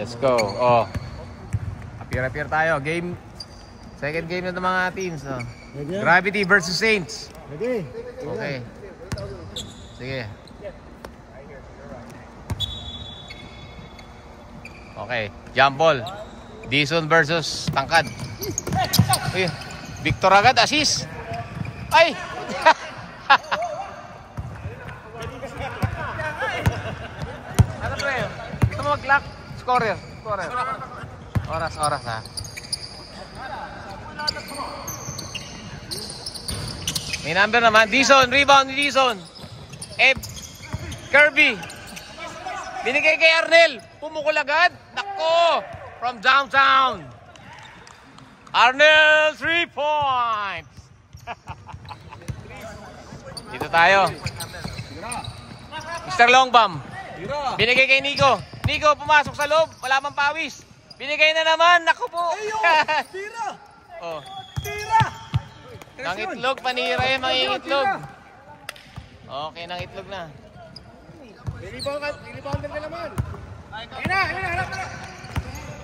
Let's go. Oh. Appear tayo. Game. Second game na ng mga teams. No? Gravity versus Saints. Okay. Sige. Okay. Jump ball. Dison versus Tangkad. Uy. Victor agad. Assist. Ay! Ano ba yun? Ito mo mag-lock. Scorer. Oras ha. May number naman. Dison. Rebound ni Dison. Kirby. Binigay kay Arnel. Pumukul agad. Nako. From downtown. Arnel 3 points. Dito tayo. Mr. Longbam. Binigay kay Nico. Nico, pumasok sa loob. Wala mang pawis. Binigay na naman. Naku po. Tira! Oh. Tira! Nang itlog, panira yung mga itlog. Okay, nang itlog na. Nilibounder ka naman. Harap na.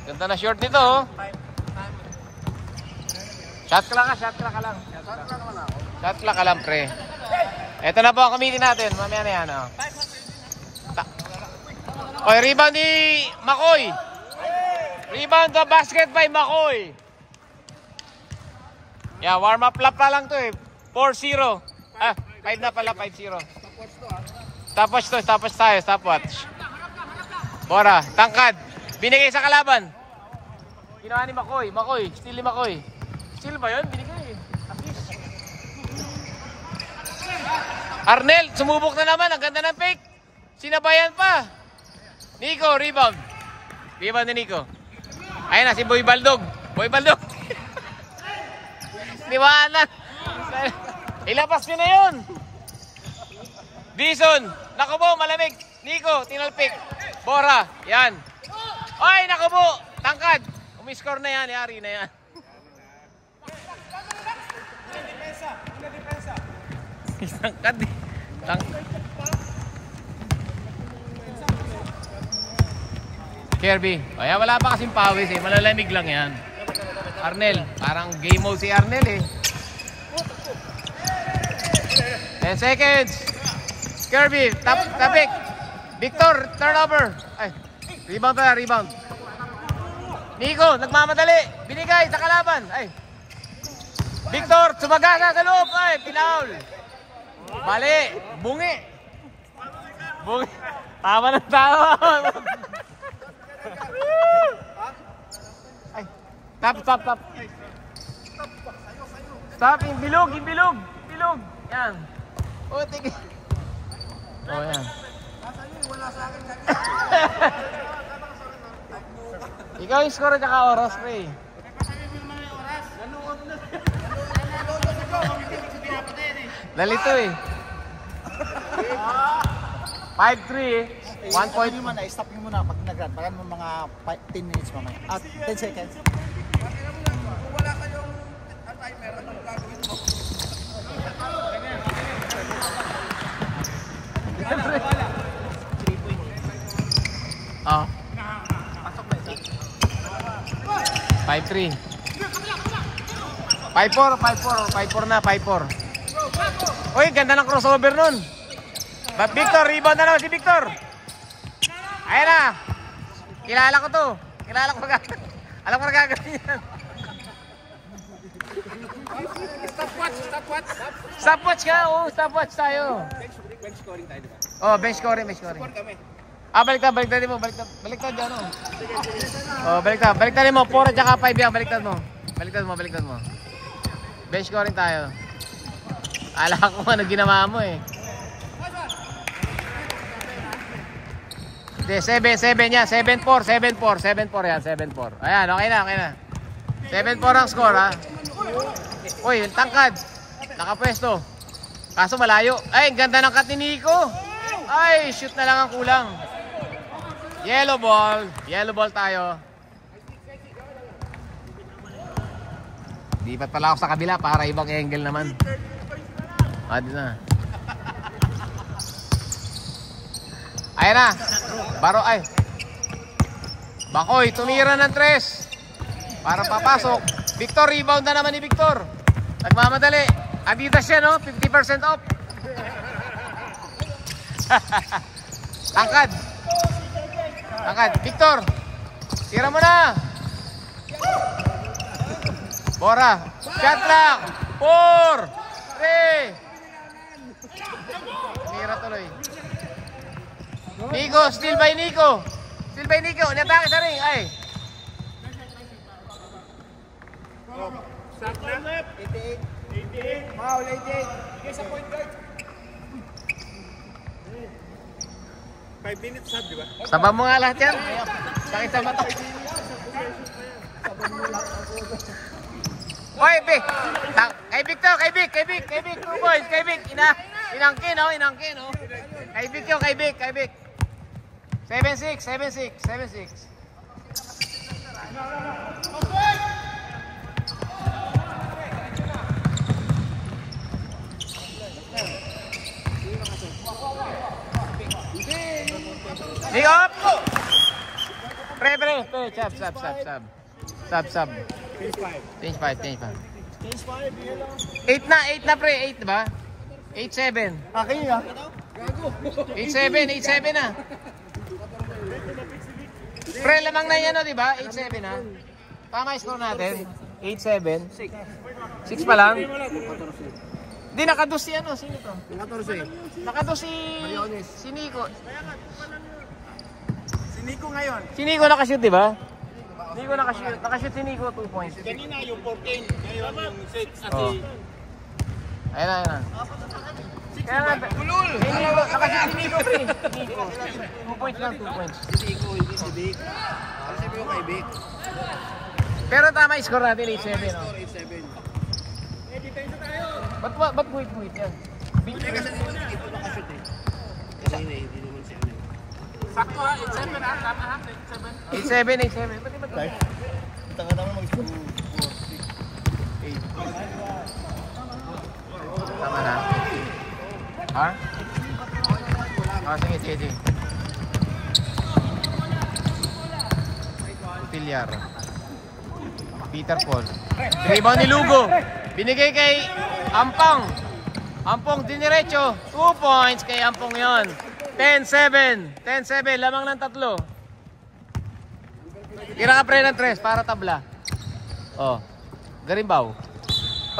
Ganda na short nito, oh. Shot clock ka lang. Shot clock ka lang, pre. Ito na po ang committee natin. Mamaya na yan, oh. Oy, rebound ni Makoy. Rebound the basket by Makoy. Yeah, warm up lap pa lang to eh. 4-0. 5 na pala, 5-0. Stopwatch tayo. Bora, Tangkad. Binigay sa kalaban. Ginawa ni Makoy. Steal ni Makoy. Steal ba yun? Binigay. Assist. Arnel, sumubok na naman. Ang ganda ng fake. Sinabayan pa. Nico, rebound. Rebound ni Nico. Ayun na, si Boy Baldog. Liwanag. Ilabas nyo na yun. Dison. Naku po, malamig. Nico, tinalpik. Bora. Yan. Ay, naku po. Tangkad. Umiscore na yan. Yari na yan. Tangkad. Kirby. Ay, wala pa kasing pawis eh. Malalamig lang yan. Arnel. Parang game mode si Arnel eh. 10 seconds. Kirby. Tapik. Victor. Turnover. Ay. Rebound. Nico. Nagmamadali. Binigay sa kalaban. Ay. Victor. Sumagasa sa loob. Ay. Pinaul. Mali. Bungi. Tama ng tama. Ay. Stop. Stop. Bilog. Yan. Oh, tigil. Oh, yan. Wala sa akin. Ikaw yung score at saka oras, pre. Nalito eh. 5-3 eh. 1 point. Stop nyo muna pag nag-run. Parang mo mga 10 minutes mamaya. 10 seconds. Kung wala kayong timer, anong gagawin mo? Oh. 5-3. 5-4 na, 5-4. Uy, ganda ng crossover nun. But Victor, rebound na naman si Victor. Ayan na. Kilala ko to. Alam ko na gagawin yan. Stopwatch ka, oo. Stopwatch tayo. Bench scoring tayo, diba? Oh, bench scoring. Score kami. Baliktad mo. Baliktad dyan, oh. Oh, baliktad mo. 4 at saka 5 yan. Baliktad mo. Bench scoring tayo. Ala ko ano ginawa mo eh. Hindi, 7 yan. 7-4 yan. 7-4. Ayan, okay na. 7-4 ang score, ha. Uy, yung Tangkad. Nakapwesto. Kaso malayo. Ay, ganda ng cut ni Nico. Ay, shoot na lang ang kulang. Yellow ball tayo. Lipat pala ako sa kabila para ibang angle naman. Adi na. Ayan na. Bakoy, tumira ng 3. Para papasok. Victor, rebound na naman ni Victor. Nagmamadali. Adidas siya, no? 50% off. Tangkad. Tangkad. Victor, tira mo na. Bora. Shot clock. 4, 3. Tira tuloy. Nico, still by Nico. Still by Nico. Natake sa ring. Ay. Stop left. 88. Foul, 88. Bigay sa point guard. 5 minutes sub, di ba? Sabang mo nga lahat yan. Sakit sa mata. Oy, Vic. Kay Victor, kay Vic. 2 points, kay Vic. Inangkin, oh. Kay Vic yun, kay Vic. 7-6. Dig up! Pre. Sub. Change 5. 8 na pre, 8 ba? 8-7. Akin yun, 8-7 na. Pre, lamang na yan, no, di ba? 8-7 na. Tama yung score natin. 8-7. 6 pa lang. Hindi, nakados si ano, sino to? Nakados si Nico. Si Nico ngayon. Si Nico nakashoot, di ba? Nico nakashoot. Nakashoot si Nico 2 points. Kanina yung 14, ngayon yung 6. Oh. Ayun na. Kaya nga, nakashoot si Nico, pre. Nico. 2 points lang, 2 points. Si Nico, hindi si Vic. Sabi ko kay Vic. Pero tama yung score natin, 8-7, no? 8-7. Ba't buhit yan? Kasi ito nakashoot eh. Kasi hindi naman siya. Sakto ha, 8-7 ha, tama ha, 8-7. 8-7. Ba't iba to? Tanga naman mag-score. 8. Tama na. Ha? Sige. Utilyar. Peter Paul. Rebound ni Lugo. Binigay kay Ampong. Ampong diniretso. 2 points kay Ampong yon. 10-7. Lamang ng 3. Tira ka pre ng 3 para tabla. Oh. Garimbaw.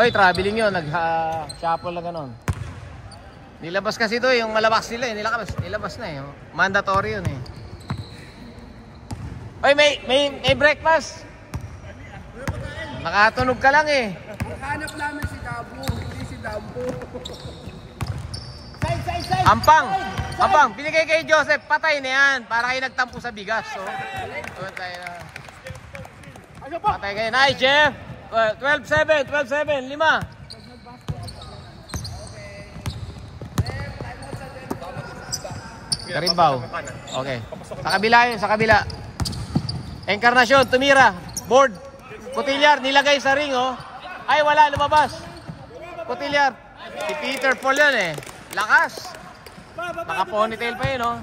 Oy, traveling yun. Nag-shuffle na ganon. Nilabas kasi ito yung malabas nila. Nilabas na eh. Mandatory yun eh. Oy, may breakfast. Nakatunog ka lang eh. Hanap namin si Dabo, hindi si Dambo. Ampang, binigay kay Joseph, patay na yan. Para kayo nagtampo sa bigas. So, patay na. Patay kayo. Nice, Jeff. 12-7, 5. Garimbaw. Okay. Sa kabila. Encarnacion, tumira. Board. Cotillar, nilagay sa ring, oh. Ay, wala, lumabas. Cotillar. Si Peter Paul yan, eh. Lakas. Naka-ponytail pa yun, oh.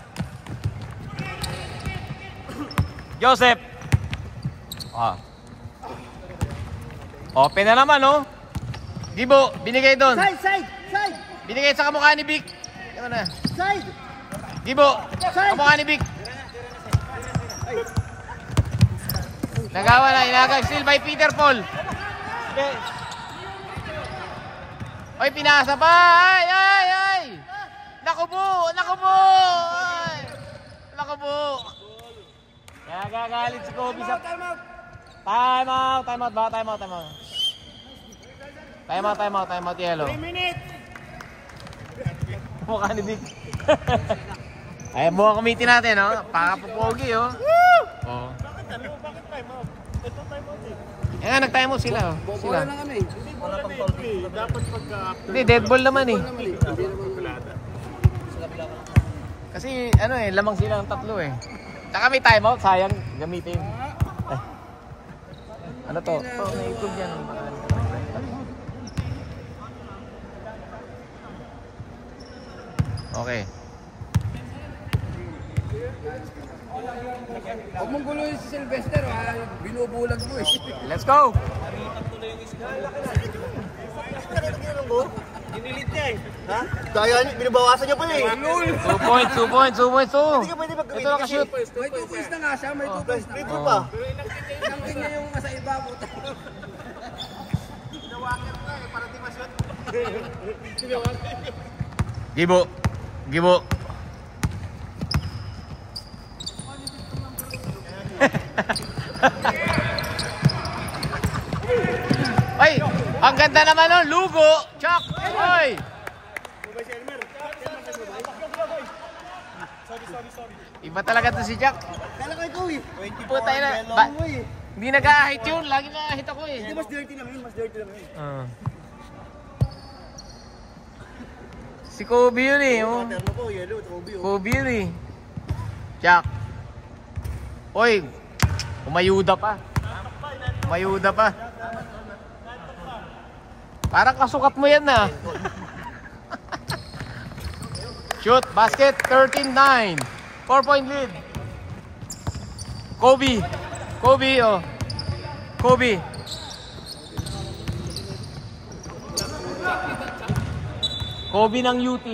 Joseph. Open na naman, oh. Gibo, binigay doon. Side! Binigay sa kamukha ni Vic. Yan na. Side! Gibo, kamukha ni Vic. Nagawa na, inagay. Still by Peter Paul. Okay. Oy, pinasa pa. Ay. Nakubo. Ay. Nakubo. Kaya gagalit si Kobe sa... Time out ba? Time out, yellow. 3 minutes. Mukha ni Vic. Ay, buong committee natin, no? Pakapupogi, oh. Oh. Bakit time out? Ito time out eh. Nga, nag-time out sila, oh. Wala na kami. Hindi mo na dapat pagka... Hindi, dead ball naman, eh. Hindi naman Kulada. Kasi, ano eh, lamang sila ng 3, eh. Tsaka may time out, sayang gamitin. Ay. Ano to? Ito, na-YouTube yan. Okay. Huwag mong guluhin si Sylvester, binubulag mo eh. Let's go! Dinilit niya eh. Ha? Kaya binabawasan niya pala eh. 2 points, 2 points, 2 points, 2. Hindi ka pwede mag-gawin. Ito nakashoot. May 2 points na nga siya, may 2 points na. May two pa. Nangkin niya yung nasa iba po. Ginawakan nga eh, para di ma-shoot. Gibo. Gibo. Ay, ang ganda naman nun. Lugo. Chuck. Ay. Iba talaga to si Chuck. Kala ko ikaw eh. 24 Putay na. melon mo eh. Hindi nag-ahit yun. Lagi na-ahit ako eh. Hindi, mas dirty naman yun. Mas dirty naman yun. Si Kobe yun eh. Oh. Terno ko, yellow, Kobe. Kobe yun eh. Chuck. Oy. Umayuda pa. Umayuda pa. Parang kasukat mo yan na. Shoot. Basket. 13-9. 4-point lead. Kobe. Kobe oh. Kobe. Kobe ng UT.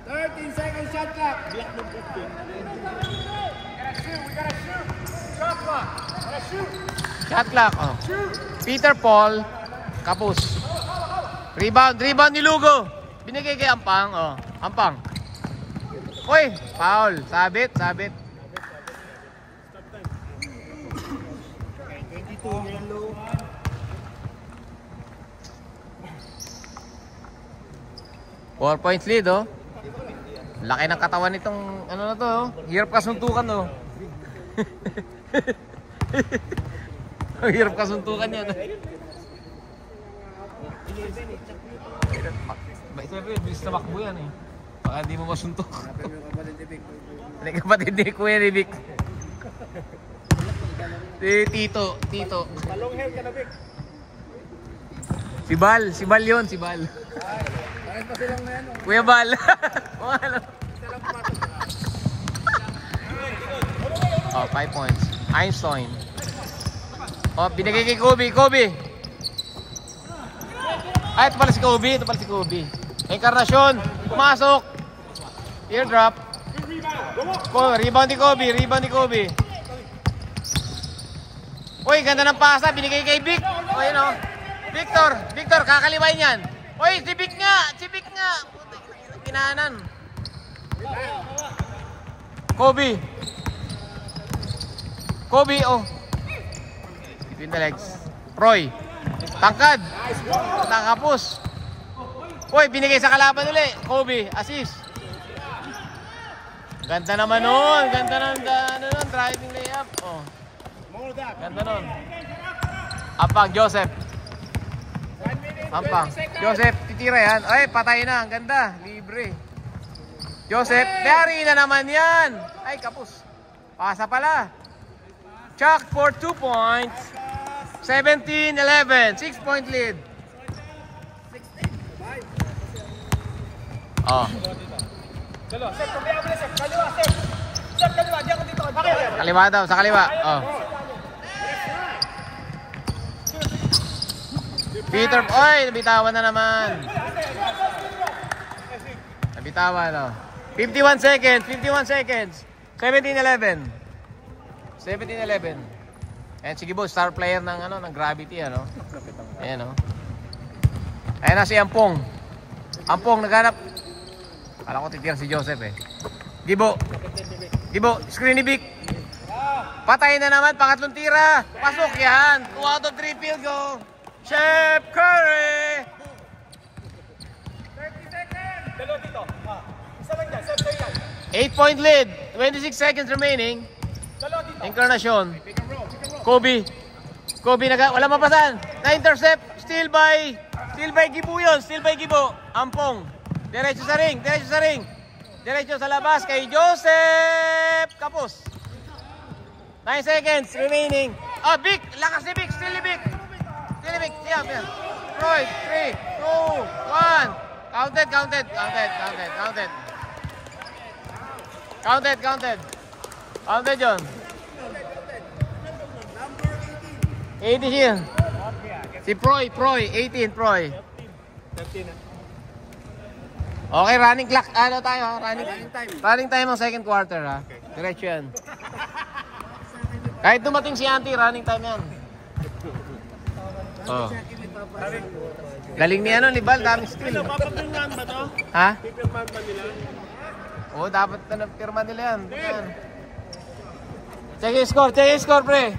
13 seconds shot clock. Shot clock. Oh. Peter Paul. Kapus. Rebound. Rebound ni Lugo. Binigay kay Ampang. Oh. Ampang. Uy. Foul. Sabit. Sabit. 22 yellow. Four points lead oh. Laki ng katawan nitong ano na to oh. Hirap kasuntukan oh. Hirap kasuntukan yan. Siyempre, bilis na makbo yan eh. Baka hindi mo masuntok. Hindi kapatid ni Kuya Ribik. Tito. Long hair ka na, Vic. Si Bal yun, si Bal. Parang pa silang na yan. Kuya Bal. Oh, 5 points. Einstein. Oh, binigay kay Kobe. Ay, ito pala si Kobe. Encarnacion, pumasok. Eardrop. Rebound ni Kobe. Uy, ganda ng pasa. Binigay kay Vic. O, yun o. Victor, kakaliwain yan. Uy, si Vic nga. Kinahanan. Kobe, oh. Between the legs. Roy. Tangkad. Nakapos. Uy, binigay sa kalaban ulit. Kobe, assist. Ganda naman nun. Ganda ng driving layup. Oh. Ganda nun. Ampang, Joseph. Joseph, titira yan. Ay, patay na. Ang ganda. Libre. Joseph, Larry na naman yan. Ay, kapos. Pasa pala. Chuck for 2 points. 17-11. 6-point lead. Oh. Kaliwa daw, sa kaliwa. Oh. Peter, oy, nabitawan na naman. Nabitawan, oh. 51 seconds. 17-11. Ayan, sige po, star player ng Gravity, ano. Ayan, oh. Ayan na si Ampong. Naghanap. Kala ko titira si Joseph eh. Gibo, screen ni Vic. Patay na naman, pangatlong tira. Pasok yan. 2 out of 3 field goal. Chef Curry. 30 seconds. 8-point lead. 26 seconds remaining. Encarnacion. Kobe, wala mapasan. Na-intercept. Still by Gibo yun. Ampong. Diretso sa ring. Diretso sa labas kay Joseph. Kapos. 9 seconds remaining. Oh, Vic. Lakas ni Vic. Still ni Vic. Yeah. Roy, 3, 2, 1. Counted. Counted, counted. Counted yun. 80 siya. Si Proy, 18, Proy. 13 na. Okay, running clock. Ano tayo? Running time ang second quarter, ha? Diretso yan. Kahit dumating si Auntie, running time yan. Oh. Galing ni ano, Libal, daming steal. Papapirmahan ba to? Ha? Pipirmahan ba nila? Oo, dapat na napirma nila yan. Yan. Check yung score, pre.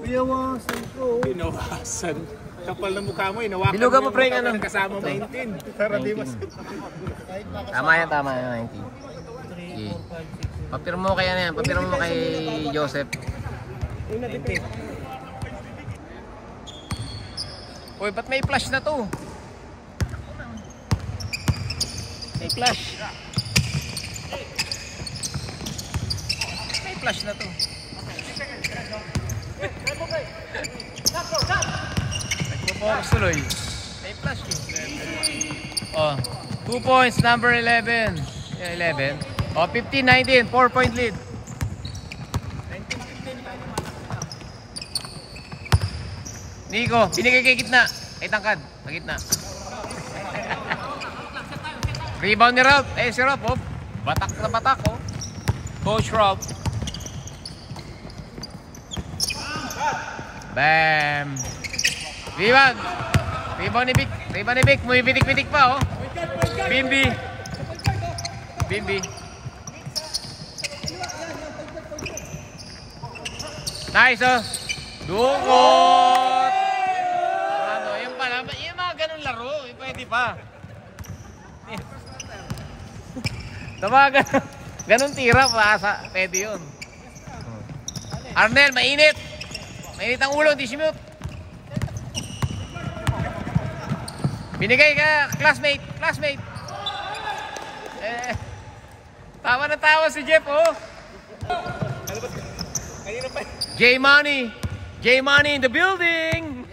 Binawasan. Kapal na mukha mo, inawakan Bilugan mo, pre, yung ano? kasama 19. Para di mas... Tama yan, 19. Okay. Papirma mo kaya na yan, papirma mo kay Joseph. Uy, ba't may flash na to? May flash. May flash na to. Nagpo-focus tuloy. May flash eh. Oh, 2 points, number 11. Yeah, 11. Oh, 15-19, 4-point lead. Nico, binigay kay gitna. Ay, tangkad. Sa gitna. Rebound ni Ralph. Eh, si Ralph, oh. Batak na batak, oh. Coach Ralph. Bam! Rebound! Rebound ni Vic. Rebound ni Vic. May bitik-bitik pa, oh. Bimbi. Bimbi. Nice, oh. Dukot! Ano, yun pala. Yung mga ganun laro, pwede pa. Tama, ganun tira pa. Pwede yun. Arnel, mainit. Mainit ang ulo, di simute. Binigay ka, classmate. Classmate. Eh, tawa na tawa si Jeff, oh. J-Money. J-Money in the building.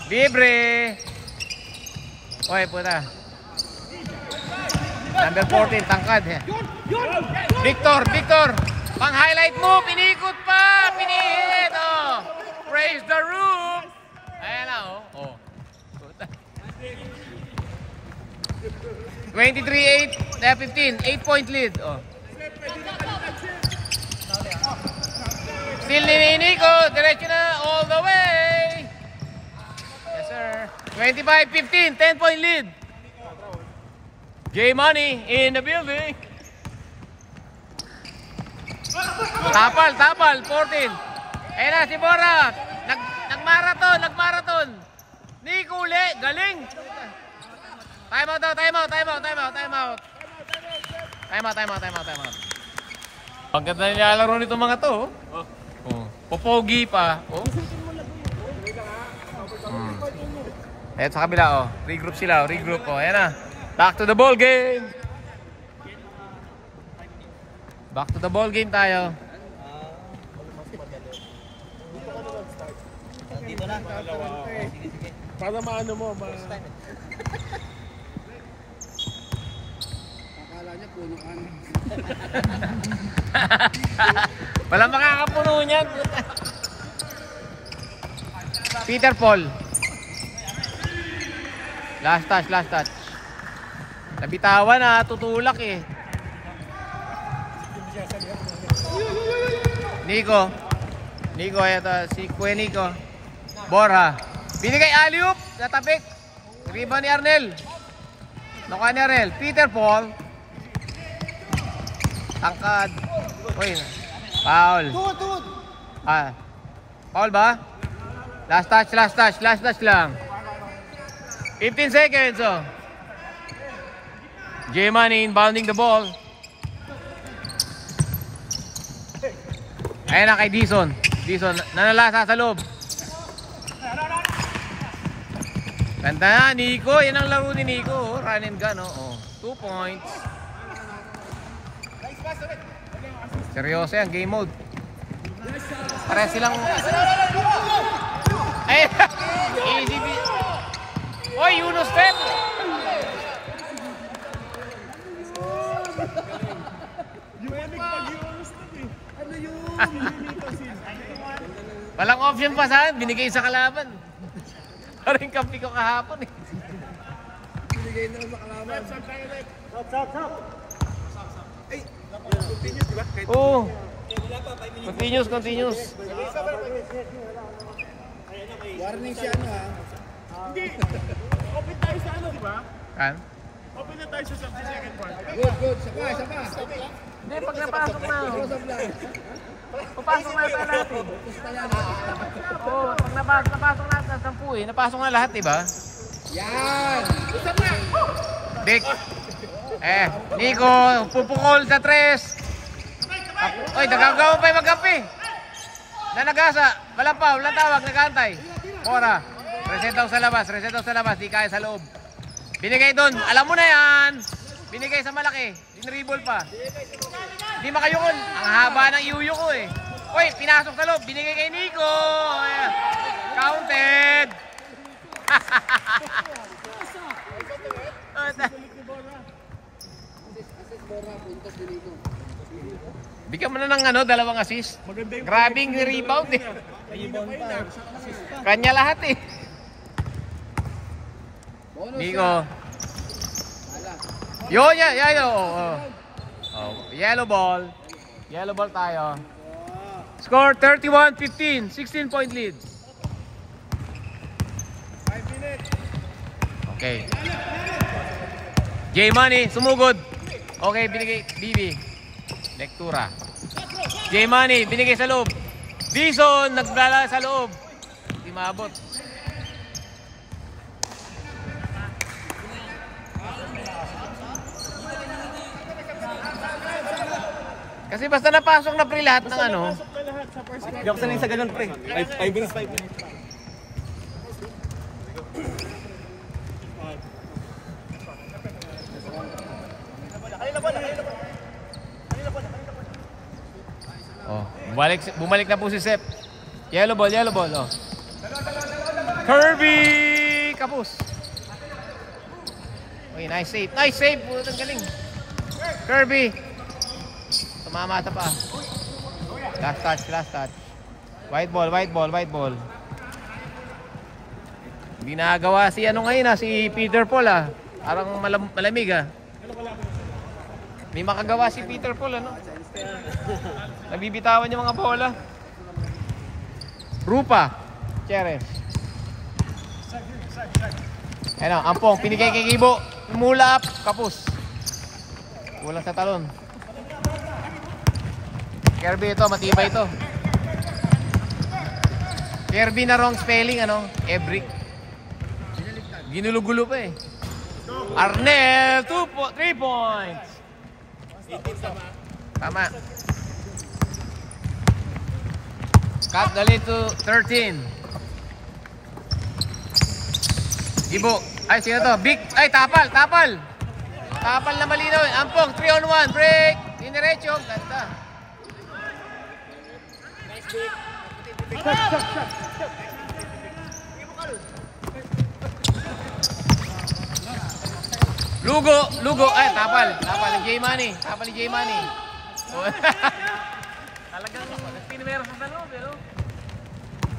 Libre. Oy, puta. Number 14, tangkad. Victor, Victor. Pang-highlight mo, pinikot pa. Pinihit, oh. Praise the roof. Ayan na, oh. Oh. 23-8, 15, 8-point lead, oh. Still ni Nico, diretso na all the way. Yes, sir. 25-15, 10-point lead. J-Money in the building. Tapal, 14. Ayan na, si Bora. Nagmarathon. Nico uli, galing. Time out. Ang ganda nilalaro nito mga to. Oh. Popogi pa. Oh. Ayan sa kabila, oh. Regroup sila, regroup. Oh. Ayan na. Back to the ball game. Back to the ball game tayo. Dito na. Sige. Para maano mo, Akala niya punuan. Walang makakapuno niyan. Peter Paul. Last touch. Nabitawan na, tutulak eh. Nico, ito si Kuya Nico. Bora. Binigay alley-oop, natapik. Rebound ni Arnel. Nakuha ni Arnel. Peter Paul. Tangkad. Uy, foul. Tuod. Foul ba? Last touch lang. 15 seconds, oh. J-Money inbounding the ball. Ayan na kay Dison. Nanalasa sa loob. Ganda na, Nico. Yan ang laro ni Nico. Oh. Run and gun, oh. 2 points. Seryoso yan, game mode. Pare silang... Ay! Easy. Oy, Uno step! Ano yung Walang option pa saan, binigay sa kalaban. Parang kampi ko kahapon eh. binigay na lang sa kalaban? Stop. Ay, continuous diba? Oo. Continuous. Warning siya ano ha. Hindi. Open tayo sa ano, di ba? Kan? Open na tayo sa second part. Good. Sapa. Hindi, pag napasok na. Close up lang. Papasok na tayo natin. Oo, pag napasok na sa 10 eh. Napasok na lahat, diba? Yan! Dick. Nico, pupukol sa 3. Oy, nagagawa pa yung magkampi. Nanagasa, walang tawag, nagkantay. Ora, reset daw sa labas, di kaya sa loob. Binigay doon, alam mo na yan. Binigay sa malaki, dinribble pa. Hindi makayukon, ang haba ng iuyo ko eh. Oy, pinasok sa loob, binigay kay Nico. Counted. Bigyan mo na ng dalawang assist. Grabing rebound eh. Kanya lahat eh. Nico. Yo. Yellow ball. Yellow ball tayo. Score 31-15. 16-point lead. 5 minutes. Okay. J-Money, sumugod. Okay, binigay. Bibi. Lektura. J-Money, binigay sa loob. Bison, nagdala sa loob. Hindi maabot. Kasi basta napasok na pre lahat ng ano. Hindi ako sanay sa ganun, pre. 5 minutes. Oh, bumalik na po si Sep. Yellow ball, oh. Kirby! Kapus. Okay, nice save. Putang galing. Kirby. Tumama sa pa. Last touch. White ball. Hindi nagawa si ngayon si Peter Paul Parang malamig May makagawa si Peter Paul Nabibitawan yung mga bola. Rupa. Cheres. Ampong. Pinigay kay Kibo. Mula up. Kapus. Kulang sa talon. Kirby ito. Matibay ito. Kirby na wrong spelling. Ebrick. Ginulugulo pa eh. Arnel. 3 points. 18 tama. Cut the lead to 13. Ibo. Ay, sino to? Big. Ay, tapal. Tapal na malinaw. Ampong, 3-on-1. Break. Diniretso. Ganda. Lugo. Ay, tapal ni J-Money. Talagang pinimero sa loob,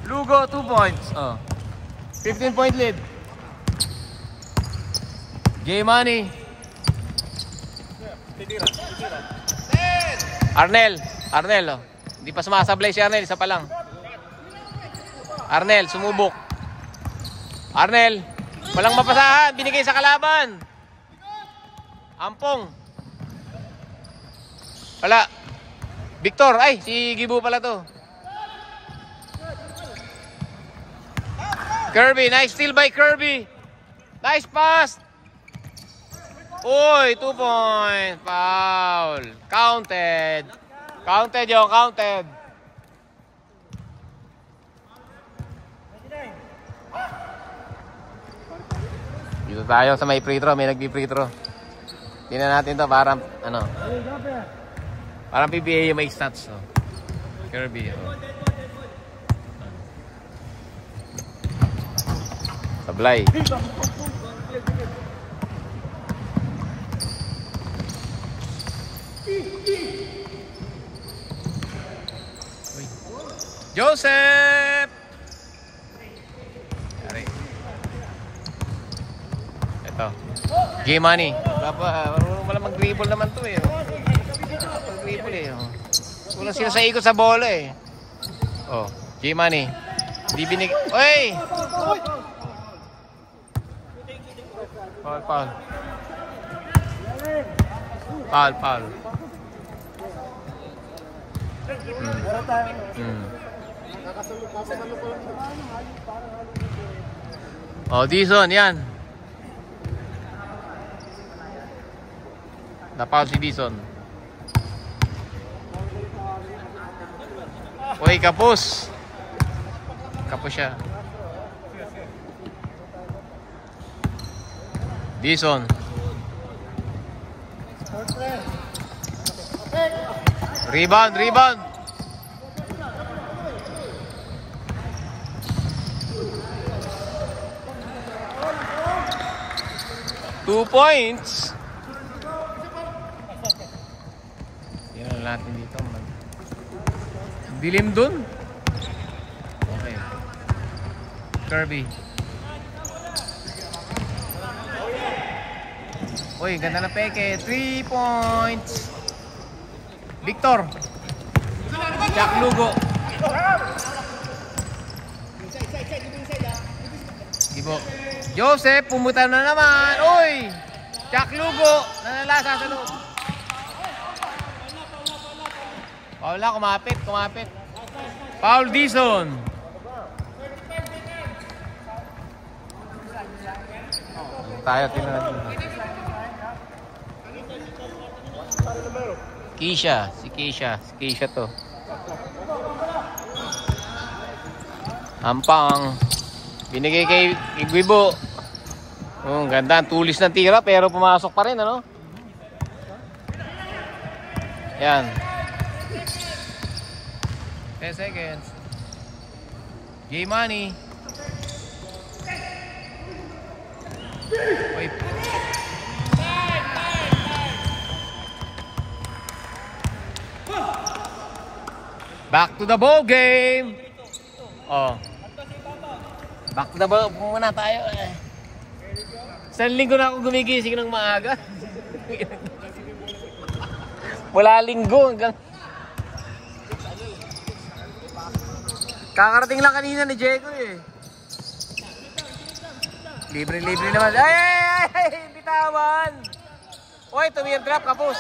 Lugo, 2 points. 15-point lead. J-Money. Arnel, Hindi pa sumasablay si Arnel, isa pa lang. Arnel, sumubok. Arnel, walang mapasahan, binigay sa kalaban. Ampong. Wala. Victor, ay, si Gibu pala to. Kirby, nice steal by Kirby. Nice pass. Uy, 2 point. Foul. Counted. Counted. Dito tayo sa may free throw, may nagbi-free throw. Tingnan natin to parang parang PBA yung may stats. Kirby. Sablay. Joseph! Yari. Ito. G-Money. Marunong pala mag-dribble naman to eh. Mag-dribble eh. Kulang sila sa ikot sa bola eh. Oh, G-Money. Di binig... Oy! Foul, foul. Foul, foul. Oh, Dizon, yan. Napaw si Dizon. Uy, kapos. Kapos siya. Dizon. Rebound, rebound. Two points. Tingnan natin dito. Dilim dun. Okay. Kirby. Uy, ganda na peke. 3 points. Victor. Jack Lugo. Ibo. Joseph, pumunta na naman. Uy! Jack Lugo. Nanalasa sa loob. Paul na, kumapit, kumapit. Paul Dizon. Tayo, tingnan natin. Keisha, si Keisha to. Ampang. Binigay kay Guibo. Oh, ganda, tulis ng tira pero pumasok pa rin, ano? Yan. 10 seconds. G-Money. Wait. Back to the ball game. Oh. Back to the ball muna tayo. Isang linggo na ako gumigising ng maaga. Wala linggo hanggang kakarating lang kanina ni Diego eh. Libre-libre naman. Ay! Bitawan! Oy, tumir drop, kapos.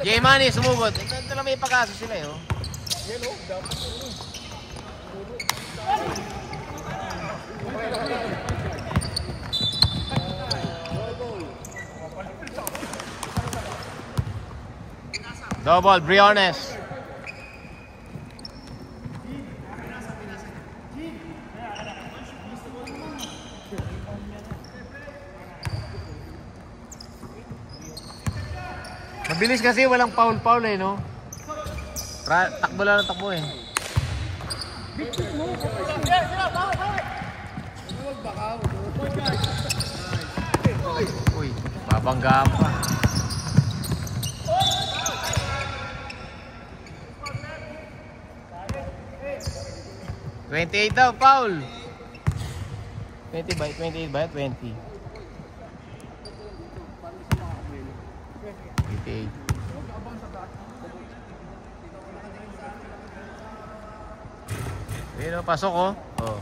J-Money, sumugod. Ito lang may pag-aso sila eh. Oh. Double, Briones. Mabilis kasi, walang foul-foul eh, no? Takbo lang ng takbo eh. Uy, babanggaan pa. $28 daw, foul. 28 ba? 20. 28. Ayun, pasok oh. Oh.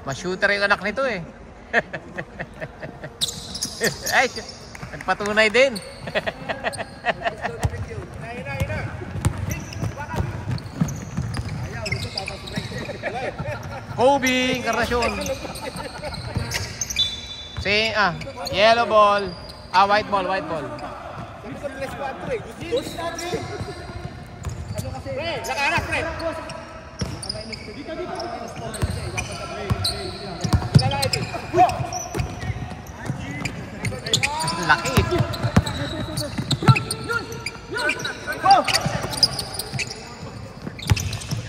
Mas-shooter yung anak nito eh. Ay, nagpatunay din. Kobe, Encarnacion. Yellow ball. White ball, white ball. Laki.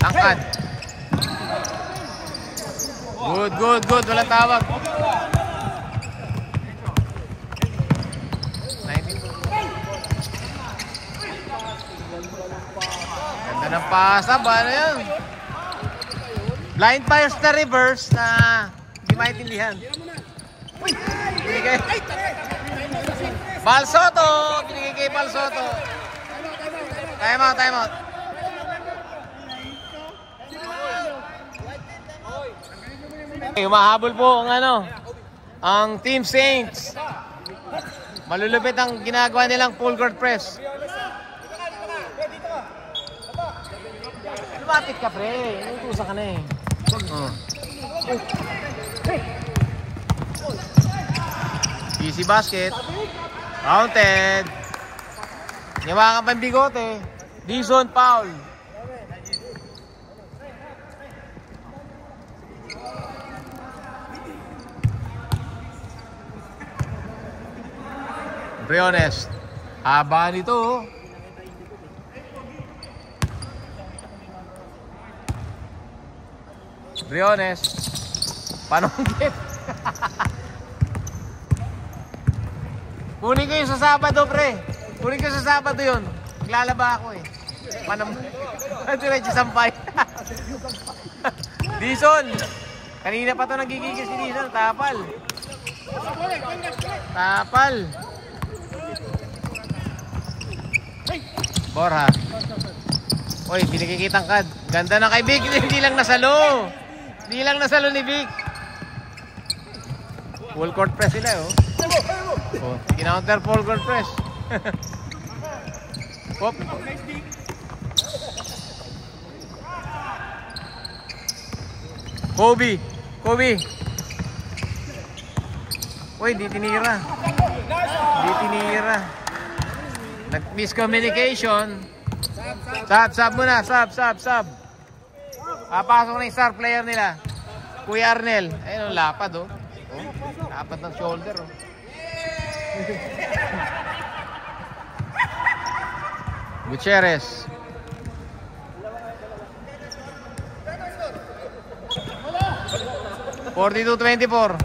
Tangkad. Good. Walang tawag. 19. Ganda ng pasa. Ano yan? Blind fires na reverse na hindi maintindihan. Binigay. Balsoto. Binigay kay Balsoto. Time out. Humahabol po ang Team Saints. Malulupit ang ginagawa nilang full court press. Lumapit ka, pre. Inutusan ka na eh. Easy basket. Counted. Nyawakan pa yung bigote. D-zone foul. Briones. Haba nito. Briones. Panunggit. Kunin ko yung sa Sabado, pre. Kunin ko sa Sabado yun. Maglalaba ako eh. Diretso sampay. Dison. Kanina pa ito nagigigil si Dison. Tapal. Borja. Oy, binigikitang kad. Ganda na kay Vic. Hindi lang nasalo. Ni Vic. Full court press sila counter full court press. Pop. Kobe. Uy, di tinira. Nag-miscommunication. Sub muna. Sub. Papasok na yung star player nila. Kuya Arnel. Ayun, lapad lapad ng shoulder Gutierrez. (42-24)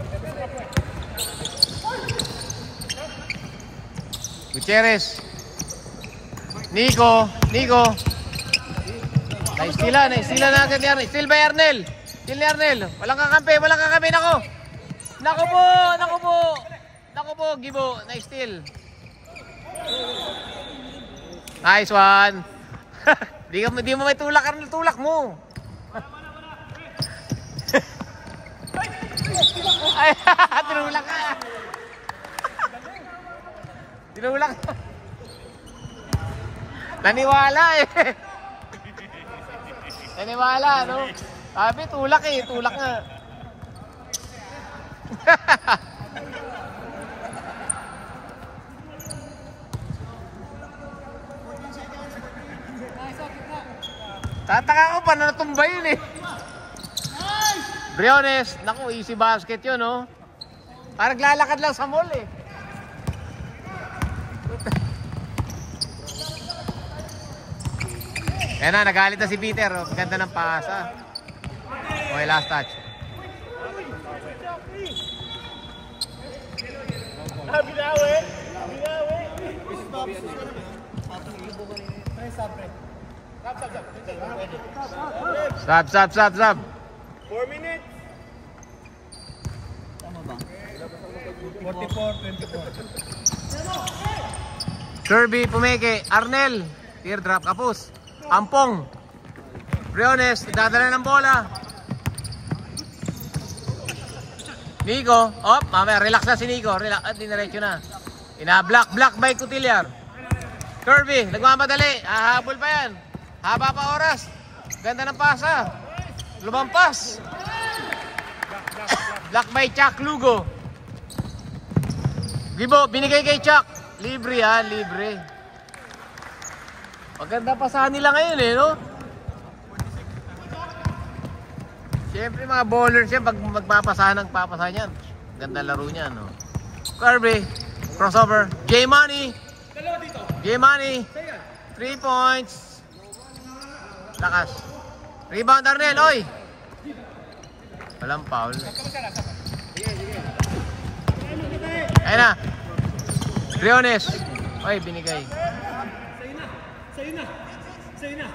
Gutierrez. Nico. Naistila na agad yan. Still by Arnel. Walang kakampi nako. Nako po, Gibo. Naistil. Nice one. Di mo may tulak, Arnel. Tulak mo. Ay, tinulak ka. Naniwala no? Sabi, tulak nga. Tataka ko pa na natumba yun Briones, naku, easy basket yun Parang lalakad lang sa mall Yan na, nagalit na si Peter. Ganda ng pasa. Okay, last touch. Stop. 4 minutes. Tama ba? 44-24. Kirby, Pumeke, Arnel. Teardrop, kapus. Ampong. Briones, dadala ng bola. Nico. Mamaya, relax na si Nico. Relax. At diniretso na. Ina-block by Cotillar. Kirby, nagmamadali. Hahabol pa yan. Haba pa oras. Ganda ng pasa. Lumampas. Block by Chuck Lugo. Gibo, binigay kay Chuck. Libre libre. Maganda pasahan nila ngayon no? Siyempre mga bowlers yan, pag magpapasahan ng papasahan yan. Ganda laro niya, no? Kirby, crossover. J-Money. 3 points. Lakas. Rebound Arnel, oy. Walang foul. Ayun na. Briones. Oy, binigay. Sa'yo na.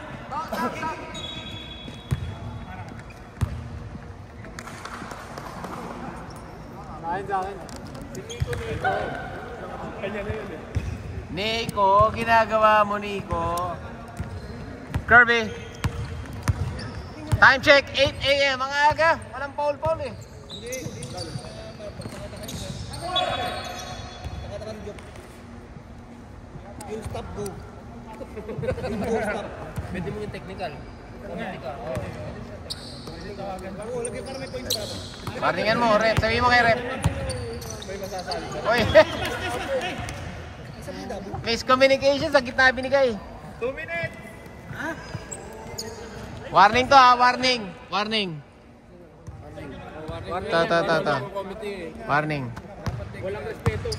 Nico, ginagawa mo, Nico. Kirby. Time check, 8 AM. Ang aga. Walang foul eh. Yung stop go. Yung go stop. Pwede mo yung technical. Oo, lagyan para may points para. Paringan mo, rep. Sabihin mo kay rep. Oy. Miscommunication sa gitna binigay. 2 minutes! Warning to ha, warning. Ta. Warning. Walang respeto.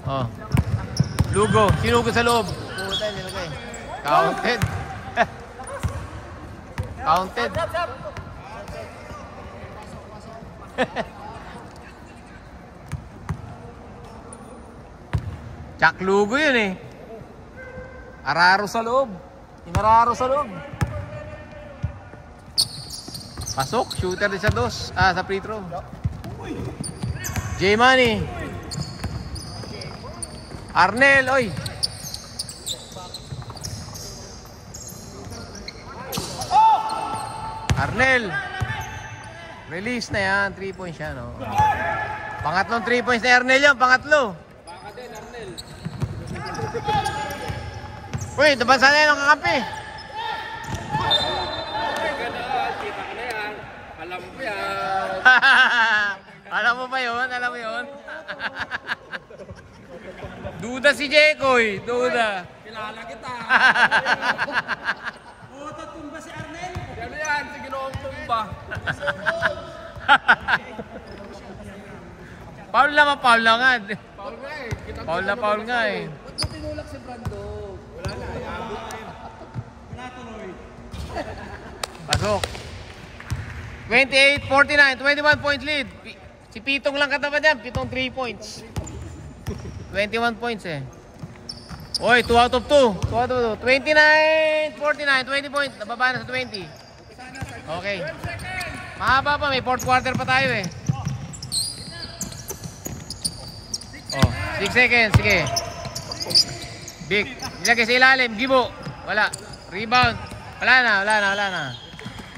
Oh. Lugo, sinugo sa loob. Puta, nilagay. Counted. Counted. Chak Lugo yun eh. Araro sa loob. Inararo sa loob. Pasok, shooter din sa dos. Sa free throw. J-Money. Arnel, oy. Arnel. Release na yan. 3 points siya, no? Pangatlong 3 points na Arnel yan. Pangatlo. Baka din, Arnel. Uy, tabasa na yan ang kakampi. Kita ka na yan. Alam mo yan. Alam mo ba yun? Alam mo yun? Duda si Jekoy. Duda. Kilala kita. Puto, tumba si Arnel. Ano yan? Si Ginoong tumba. Paul naman, Paul na nga. Paul nga eh. Paul nga eh. Ba't mo tinulak si Brando? Wala na. Wala tuloy. Pasok. 28-49, 21 point lead. Si Pitong lang katapat yan. Pitong 3 points. 21 points eh. Oy, 2 out of 2. 2 out of 2. 29-49, 20 points. Nababa na sa 20. Okay. Mahaba pa, may 4th quarter pa tayo eh. Oh, 6 seconds, sige. Big. Ilagay sa ilalim, Gibo. Wala. Rebound. Wala na.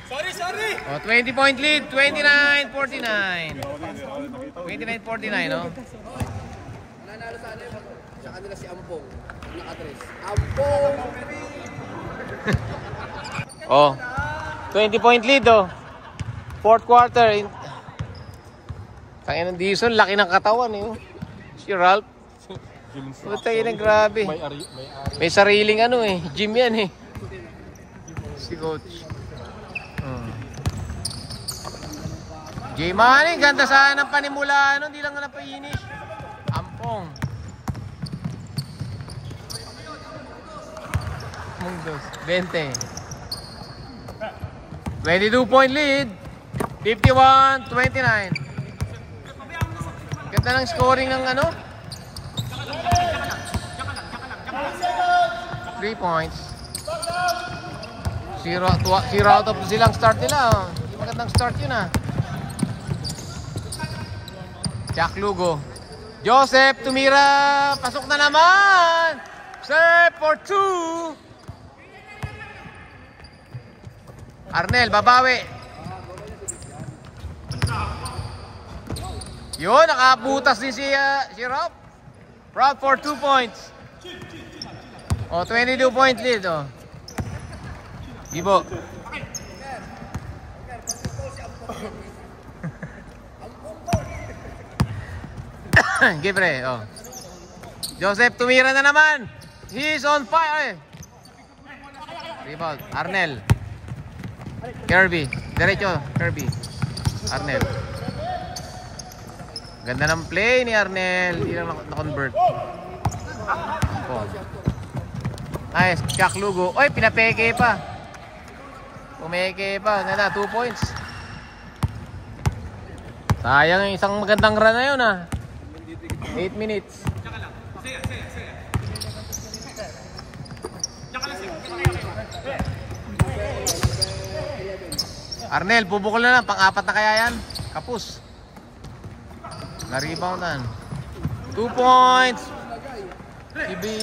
Sorry! Oh, 20 point lead, 29-49. 29-49, no? Nanalo sa ano yun? Sa kanila si Ampong. Ang naka-dress. Ampong! Oh. 20 point lead, oh. 4th quarter. Tangin ng Dison, laki ng katawan, eh. Si Ralph. Butay na, grabe. May sariling ano, eh. Gym yan, eh. Si coach. J-Money, ganda sana ng panimula, ano, hindi lang na pa-finish. Ampong. Mungdos, 20. 22 point lead. 51-29. Ganda ng scoring ng ano? 3 points. 0 out of silang start nila. Hindi magandang start yun ah. Jack Lugo. Joseph tumira. Pasok na naman. Serve for 2. Arnel, babawi. Yun, nakabutas din si Rob. Rob for 2 points. O, 22 point lead. O. Gibo. Gibre, oh. Joseph tumira na naman. He's on fire. Rebound, Arnel. Kirby, derecho, Kirby. Arnel. Ganda ng play ni Arnel. Hindi lang na-convert. Oh. Nice, Jack Lugo. Oy, pinapeke pa. Pumeke pa. Ganda, 2 points. Sayang yung isang magandang run na yun, ah. 8 minutes. Arnel, pubukol na lang. Pang-apat na kaya yan. Kapus. Na-reboundan. 2 points. Ibi.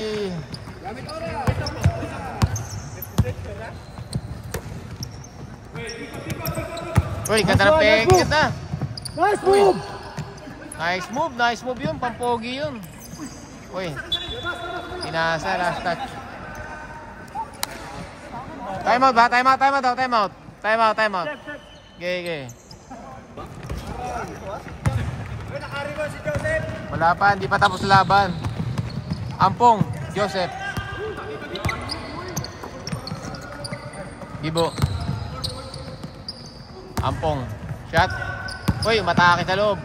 Uy, ganda ng peg. Ganda. Nice move! Nice move. Nice move yun. Pampogi yun. Uy. Inasa. Last touch. Time out ba? Time out. Time out daw. Time out. Time out. Time out. Okay. Wala pa. Hindi pa tapos laban. Ampong. Joseph. Gibo. Ampong. Shot. Uy, matake sa loob.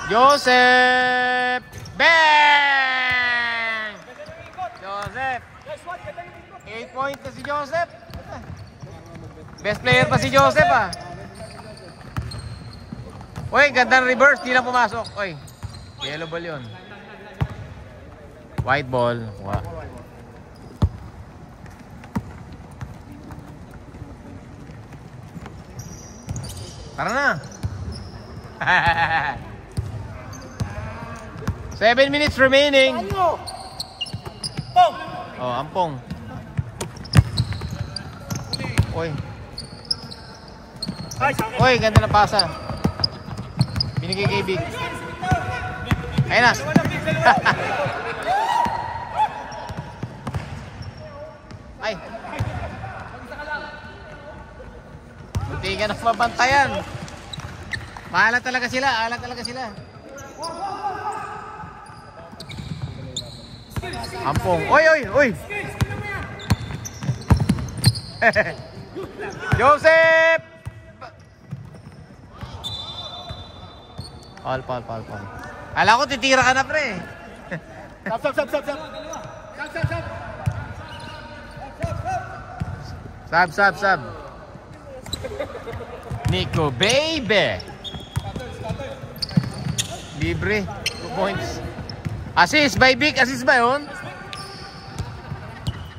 Joseph! Bang! Joseph. 8 points na si Joseph. Best player pa si Joseph, ah. Uy, gandang reverse. Di lang pumasok. Uy, yellow ball yun. White ball. Wow. Tara na. 7 minutes remaining. Oh, Ampong. Uy. Uy, ganda na pasa. Binigay kay Big. Ayun na. Ay. Buti ka na mabantayan. Maalat talaga sila. Alat talaga sila. Ampong. Uy. Joseph! Paul. Alam ko titira ka na, pre. Sab. Nico, baby. Libre. 2 points. Assist by Vic. Assist ba yun?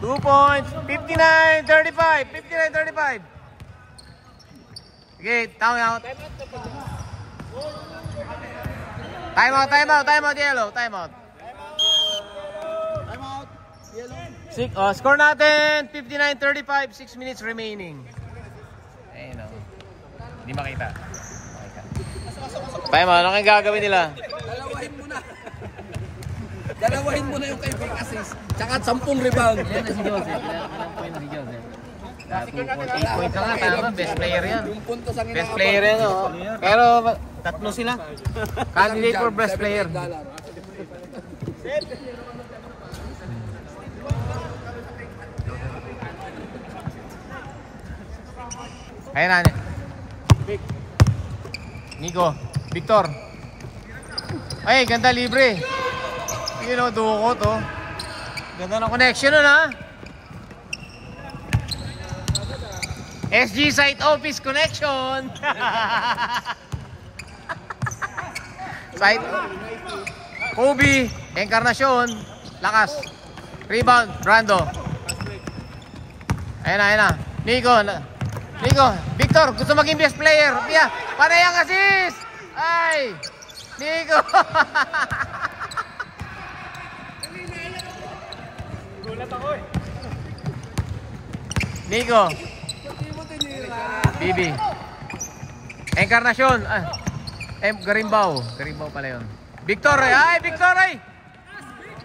2 points. 59-35. 59-35. Okay, time out. Time out, yellow. Time out. Yellow. Score natin, 59-35, 6 minutes remaining. Ayun o. Hindi makita. Time out, ano kayong gagawin nila? Dalawahin mo na yung kay Vic assist. Tsaka 10 rebound. Yan na si Joseph. Ilang point si Joseph? 8 points na nga, tama. Best player yan. Yung puntos ang Best player yan, oh. Pero, Tatlo sila. candidate for best player. Ayun na. Nico. Victor. Ay, ganda libre. Yun o, duko to. Ganda ng connection nun, ha? SG Site Office Connection. Site. Kobe. Encarnacion. Lakas. Rebound. Brando. Ayun na. Nico. Victor, gusto maging best player. Yeah. Panay ang assist. Ay. Nico. Nico. Bibi. Encarnacion. Garimbao pala yun. Victor. Victor.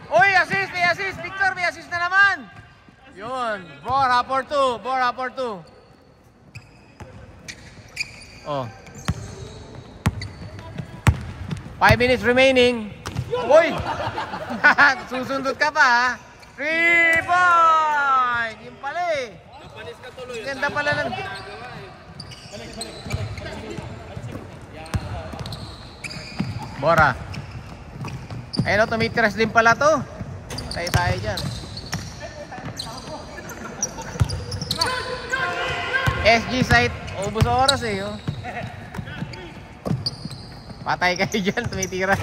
Uy, assist. May assist. Victor, may assist na naman. Yun. Bora for 2. Oh. 5 minutes remaining. Uy! Susundot ka pa, ha? 3 point! Yung pala eh. Ganda pala ng... Bora. Ayun o, tumitires din pala to. Tayo dyan. SG site, ubos oras eh. Oh. Patay kayo dyan, tumitira.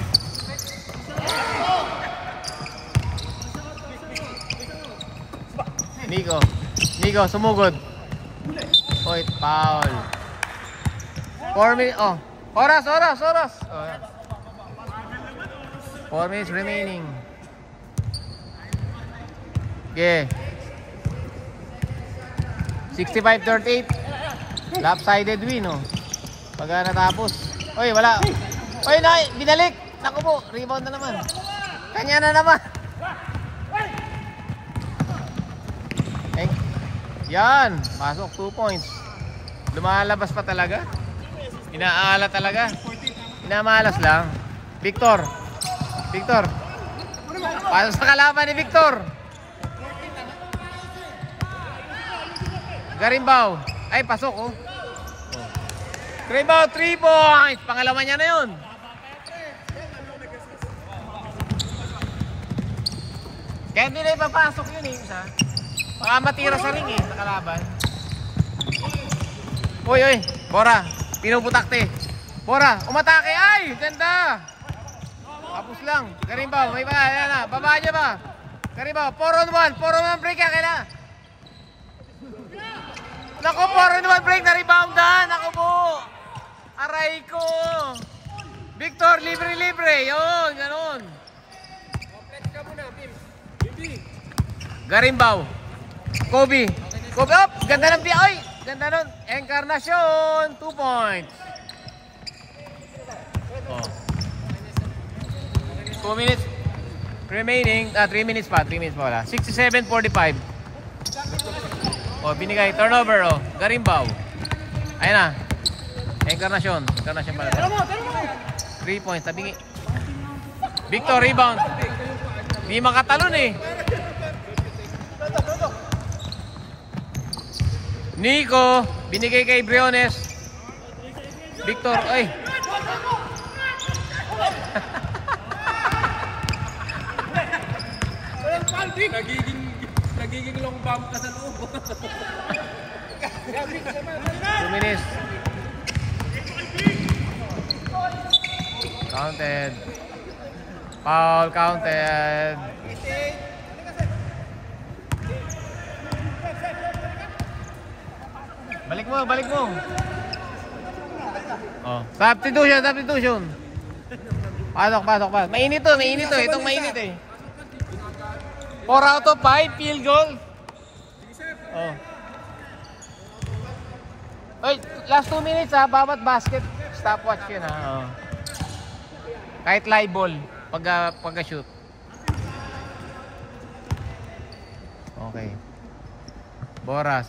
Nico, sumugod. Oy, foul. 4 minutes, oh. Oras. Oh, 4 minutes remaining. Okay. 65-38. Lopsided win, oh. Pagka natapos. Oy, wala. Oy, binalik. Naku po, rebound na naman. Kanya na naman. Yan, pasok 2 points. Lumalabas pa talaga. Inaala talaga. Inamalas lang. Victor. Pasok sa kalaban ni Victor. Garimbaw. Ay, pasok oh. Garimbaw, 3 points. Pangalawa niya na yun. Kaya hindi na ipapasok yun eh, isa. Baka matira sa ring eh, sa kalaban. Uy, Bora, pinuputakte. Bora, umatake, ay, ganda. Tapos lang, Garimbaw, may ba, yan na, baba niya ba? Garimbaw, 4-on-1 break yan, kaya na. Naku, 4-on-1 break, na-reboundan, naku po. Aray ko. Victor, libre, yun, ganun. Garimbaw. Kobe, up! Ganda ng oy! Ganda nun! Encarnacion! 2 points! Oh. 2 minutes remaining. 3 minutes pa wala. 67-45. Oh, binigay. Turnover, oh. Garimbaw. Ayan na. Encarnacion pala. 3 points. Tabingi. Victor, rebound. Hindi makatalon eh. Nico, binigay kay Briones. Victor, ay. Nagiging long bomb ka sa loob. 2 minutes. Counted. Foul counted. Balik mo. Oh, substitution. Pasok. Mainit to. Itong mainit eh. 4 out of 5 field goal. Oh. Oy, last 2 minutes ha, bawat basket stopwatch yun ha. Oh. Kahit live ball pagka-shoot. Okay. Bora,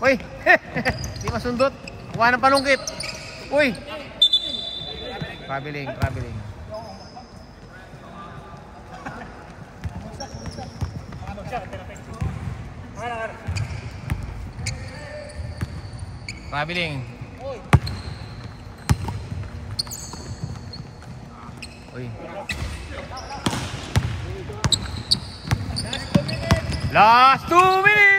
uy! Di masundot. Kuha ng palungkit. Uy! Traveling. Uy. Last 2 minutes.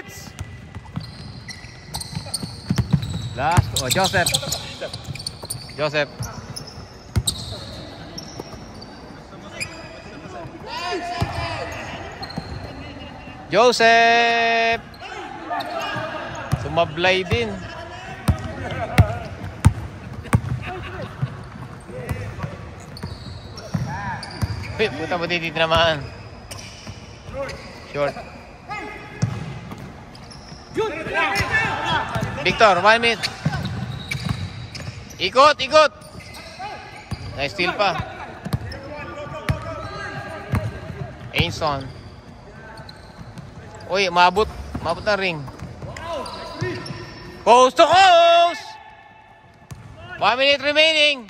Joseph. Sumablay din. Puta mo dito naman. Short. Victor, 1 minute. Ikot. Na-steal pa. Ainson. Uy, maabot na ring. Coast to coast! 1 minute remaining.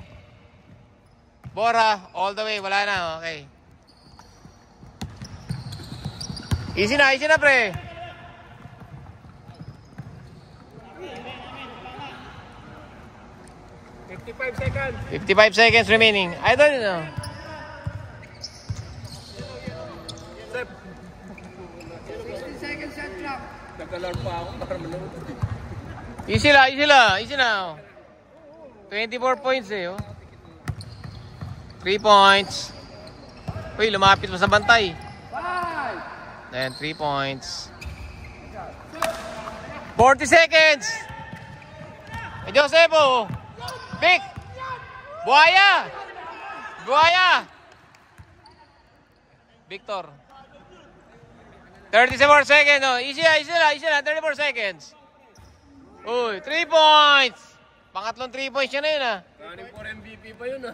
Bora, all the way. Wala na, okay. Easy na pre. seconds. 55 seconds remaining. I don't know. Nag-alarm pa ako para manood. Easy lang, easy lang, easy lang. 24 points eh, oh. 3 points. Uy, lumapit mo sa bantay. Then 3 points. 40 seconds. Hey, Joseph, Vic. Buhaya. Buhaya. Victor. 34 seconds. Oh. Easy lang. 34 seconds. Uy, 3 points. Pangatlong 3 points yan na yun, ah. Running for MVP pa yun, ah.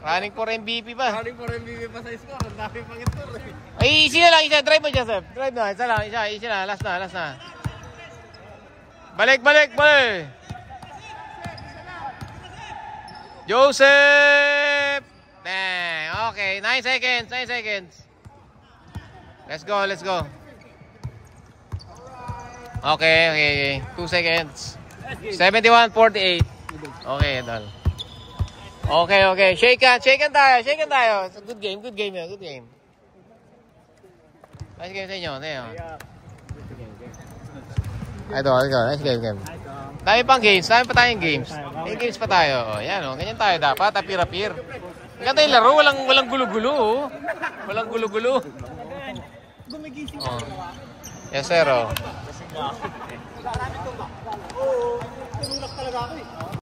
Running for MVP pa. Running for MVP pa sa score. Ang dami pang score, eh. Ay, easy na lang. Drive mo, Joseph. Drive na. Isa lang. Easy na. Last na. Balik. Joseph! Okay, 9 seconds. Let's go. Okay. 2 seconds. 71-48. Okay, done. Okay. Shake hand tayo. It's a good game. Good game. Nice game sa inyo. Ito. Nice game. Dami pang games. Dami pa tayong games. May games pa tayo. Yan, ganyan tayo dapat. Apir-apir. Maganda yung laro. Walang gulo-gulo. Walang gulo-gulo. Yes, sir.